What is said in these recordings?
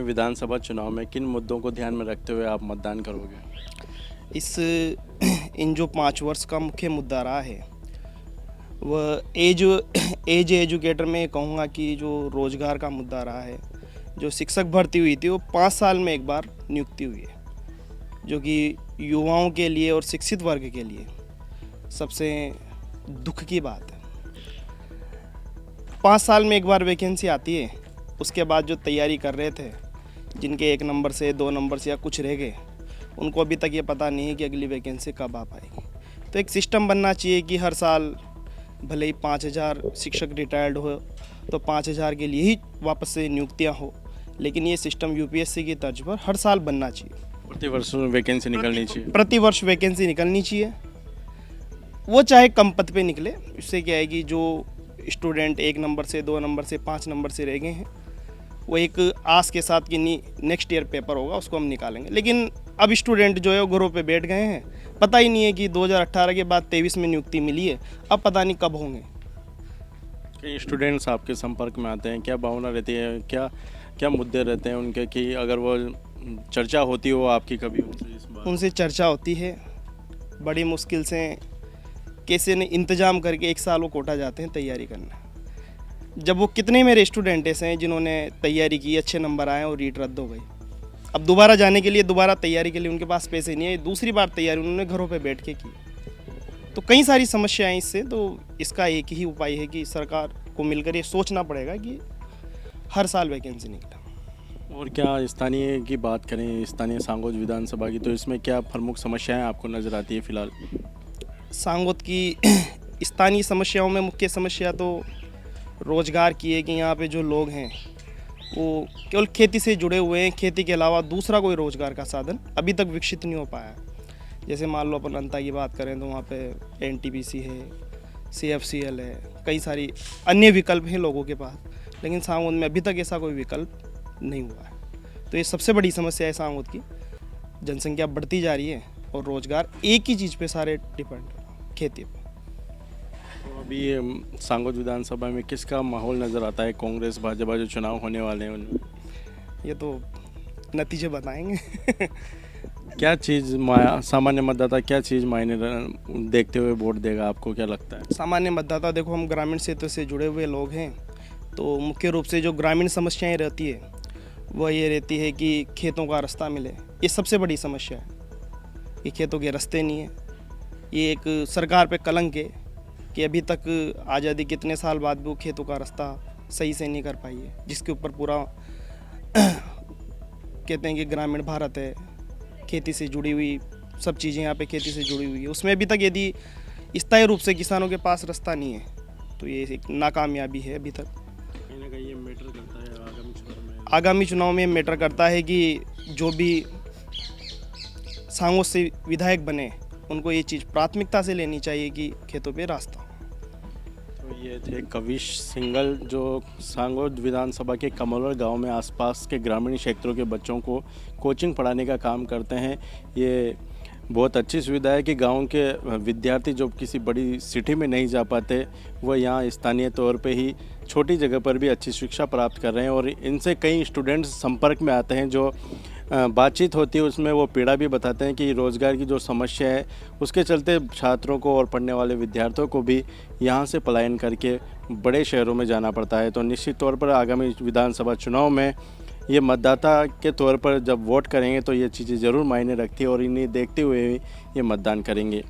विधानसभा चुनाव में किन मुद्दों को ध्यान में रखते हुए आप मतदान करोगे? इन जो 5 वर्ष का मुख्य मुद्दा रहा है वह एज एजुकेटर में कहूँगा कि जो रोज़गार का मुद्दा रहा है। जो शिक्षक भर्ती हुई थी वो 5 साल में एक बार नियुक्ति हुई है, जो कि युवाओं के लिए और शिक्षित वर्ग के लिए सबसे दुख की बात है। 5 साल में एक बार वैकेंसी आती है, उसके बाद जो तैयारी कर रहे थे, जिनके 1 नंबर से 2 नंबर से या कुछ रह गए, उनको अभी तक ये पता नहीं है कि अगली वैकेंसी कब आ पाएगी। तो एक सिस्टम बनना चाहिए कि हर साल भले ही 5000 शिक्षक रिटायर्ड हो तो 5000 के लिए ही वापस से नियुक्तियां हो, लेकिन ये सिस्टम यूपीएससी की तर्ज पर हर साल बनना चाहिए। प्रतिवर्ष वैकेंसी निकलनी चाहिए। प्रतिवर्ष वैकेंसी निकलनी चाहिए, वो चाहे कम पद पे निकले। इससे क्या है कि जो स्टूडेंट 1 नंबर से 2 नंबर से 5 नंबर से रह गए हैं, वो एक आस के साथ कि नेक्स्ट ईयर पेपर होगा उसको हम निकालेंगे। लेकिन अब स्टूडेंट जो है वो घरों पे बैठ गए हैं, पता ही नहीं है कि 2018 के बाद 23 में नियुक्ति मिली है, अब पता नहीं कब होंगे। कई स्टूडेंट्स आपके संपर्क में आते हैं, क्या भावना रहती है, क्या मुद्दे रहते हैं उनके कि अगर वो चर्चा होती हो आपकी कभी उनसे चर्चा होती है, बड़ी मुश्किल से कैसे ने इंतज़ाम करके 1 साल वो कोटा जाते हैं तैयारी करना। जब वो कितने मेरे स्टूडेंट ऐसे हैं जिन्होंने तैयारी की, अच्छे नंबर आए और रीट रद्द हो गई। अब दोबारा जाने के लिए, दोबारा तैयारी के लिए उनके पास पैसे नहीं है, दूसरी बार तैयारी उन्होंने घरों पे बैठ के की। तो कई सारी समस्याएं इससे, तो इसका एक ही उपाय है कि सरकार को मिलकर ये सोचना पड़ेगा कि हर साल वैकेंसी निकले। और क्या स्थानीय की बात करें, स्थानीय सांगोद विधानसभा की, तो इसमें क्या प्रमुख समस्याएं आपको नज़र आती है फिलहाल? सांगोद की स्थानीय समस्याओं में मुख्य समस्या तो रोज़गार की है कि यहाँ पे जो लोग हैं वो केवल खेती से जुड़े हुए हैं। खेती के अलावा दूसरा कोई रोज़गार का साधन अभी तक विकसित नहीं हो पाया। जैसे मान लो अपन अंता की बात करें तो वहाँ पे एनटीपीसी है, सीएफसीएल है, कई सारी अन्य विकल्प हैं लोगों के पास, लेकिन सांगोद में अभी तक ऐसा कोई विकल्प नहीं हुआ है। तो ये सबसे बड़ी समस्या है सांगोद की। जनसंख्या बढ़ती जा रही है और रोज़गार एक ही चीज़ पे सारे डिपेंड, खेती पे। तो अभी सांगोद विधानसभा में किसका माहौल नज़र आता है? कांग्रेस भाजपा जो चुनाव होने वाले हैं उनमें ये तो नतीजे बताएंगे। क्या चीज़ सामान्य मतदाता क्या चीज़ मायने देखते हुए वोट देगा, आपको क्या लगता है? सामान्य मतदाता, देखो हम ग्रामीण क्षेत्र से जुड़े हुए लोग हैं, तो मुख्य रूप से जो ग्रामीण समस्याएं रहती है वह ये रहती है कि खेतों का रास्ता मिले। ये सबसे बड़ी समस्या है कि खेतों के रास्ते नहीं है। ये एक सरकार पे कलंक है कि अभी तक आज़ादी कितने साल बाद भी वो खेतों का रास्ता सही से नहीं कर पाई है, जिसके ऊपर पूरा कहते हैं कि ग्रामीण भारत है, खेती से जुड़ी हुई सब चीज़ें यहाँ पे खेती से जुड़ी हुई है। उसमें अभी तक यदि स्थायी रूप से किसानों के पास रास्ता नहीं है तो ये एक नाकामयाबी है अभी तक। कहीं ना कहीं ये मैटर करता है आगामी चुनाव में मैटर करता है कि जो भी सांगोद से विधायक बने उनको ये चीज़ प्राथमिकता से लेनी चाहिए कि खेतों पे रास्ता। तो ये थे कविश सिंगल, जो सांगोद विधानसभा के कमलवर गांव में आसपास के ग्रामीण क्षेत्रों के बच्चों को कोचिंग पढ़ाने का काम करते हैं। ये बहुत अच्छी सुविधा है कि गांव के विद्यार्थी जो किसी बड़ी सिटी में नहीं जा पाते, वो यहाँ स्थानीय तौर पे ही छोटी जगह पर भी अच्छी शिक्षा प्राप्त कर रहे हैं। और इनसे कई स्टूडेंट्स संपर्क में आते हैं, जो बातचीत होती है उसमें वो पीड़ा भी बताते हैं कि रोज़गार की जो समस्या है उसके चलते छात्रों को और पढ़ने वाले विद्यार्थियों को भी यहाँ से पलायन करके बड़े शहरों में जाना पड़ता है। तो निश्चित तौर पर आगामी विधानसभा चुनाव में ये मतदाता के तौर पर जब वोट करेंगे तो ये चीज़ें ज़रूर मायने रखती है और इन्हें देखते हुए ही ये मतदान करेंगे।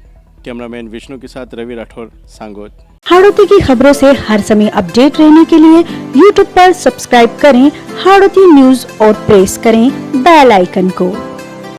कैमरामैन विष्णु के साथ रवि राठौर, सांगोद। हाड़ौती की खबरों से हर समय अपडेट रहने के लिए YouTube पर सब्सक्राइब करें हाड़ौती न्यूज़ और प्रेस करें बेल आइकन को।